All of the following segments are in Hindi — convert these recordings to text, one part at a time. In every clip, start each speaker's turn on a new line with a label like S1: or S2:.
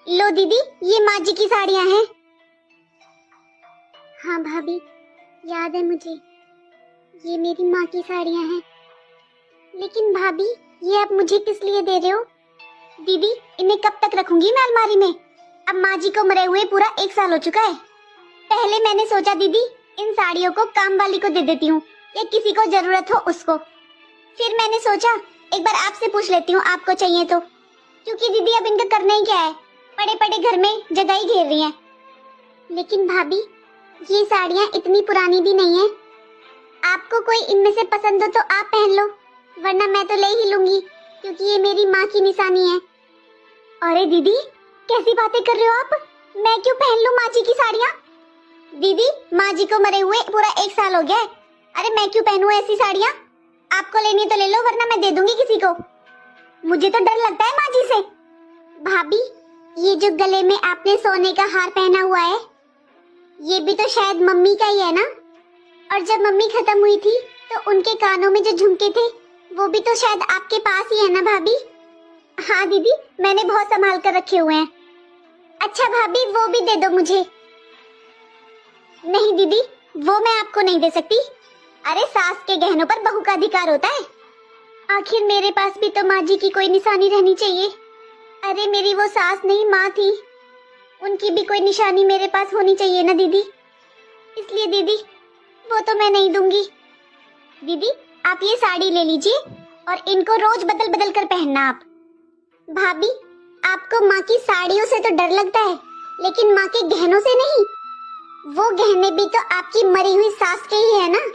S1: लो दीदी, ये माँ जी की साड़ियाँ हैं। हाँ भाभी, याद है मुझे, ये मेरी माँ की साड़ियाँ हैं। लेकिन भाभी, ये आप मुझे किस लिए दे रहे हो? दीदी, इन्हें कब तक रखूंगी मैं अलमारी में? अब माँ जी को मरे हुए पूरा 1 साल हो चुका है। पहले मैंने सोचा दीदी, इन साड़ियों को काम वाली को दे देती हूँ या किसी को जरूरत हो उसको। फिर मैंने सोचा एक बार आपसे पूछ लेती हूँ, आपको चाहिए तो। क्योंकि दीदी अब इनका करना ही क्या है, पड़े पड़े घर में जगह ही घेर रही हैं। लेकिन भाभी, ये साड़ियाँ इतनी पुरानी भी नहीं है। आपको कोई इनमें से पसंद हो तो आप पहन लो, वरना मैं तो ले ही लूंगी, क्योंकि ये मेरी माँ की निशानी है। अरे दीदी, कैसी बातें कर रहे हो आप? मैं क्यों पहन लूं माँ जी की साड़ियाँ? दीदी, माँ जी को मरे हुए पूरा 1 साल हो गया है। अरे मैं क्यों पहनूं ऐसी साड़ियाँ? आपको लेनी है तो ले लो, वरना मैं दे दूंगी किसी को। मुझे तो डर लगता है माँ जी से। भाभी, ये जो गले में आपने सोने का हार पहना हुआ है, ये भी तो शायद मम्मी का ही है ना? और जब मम्मी खत्म हुई थी तो उनके कानों में जो झुमके थे, वो भी तो शायद आपके पास ही है ना भाभी? हाँ दीदी, मैंने बहुत संभाल कर रखे हुए हैं। अच्छा भाभी, वो भी दे दो मुझे। नहीं दीदी, वो मैं आपको नहीं दे सकती। अरे सास के गहनों पर बहू का अधिकार होता है। आखिर मेरे पास भी तो माँ जी की कोई निशानी रहनी चाहिए। अरे मेरी वो सास नहीं, माँ थी, उनकी भी कोई निशानी मेरे पास होनी चाहिए ना दीदी। इसलिए दीदी, वो तो मैं नहीं दूंगी। दीदी, आप ये साड़ी ले लीजिए और इनको रोज बदल बदल कर पहनना आप। भाभी, आपको माँ की साड़ियों से तो डर लगता है, लेकिन माँ के गहनों से नहीं। वो गहने भी तो आपकी मरी हुई सास के ही है ना।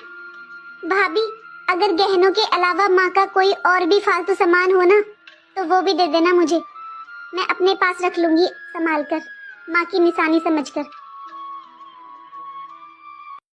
S1: भाभी, अगर गहनों के अलावा माँ का कोई और भी फालतू सामान हो ना, तो वो भी दे देना मुझे। मैं अपने पास रख लूंगी संभाल कर, माँ की निशानी समझकर।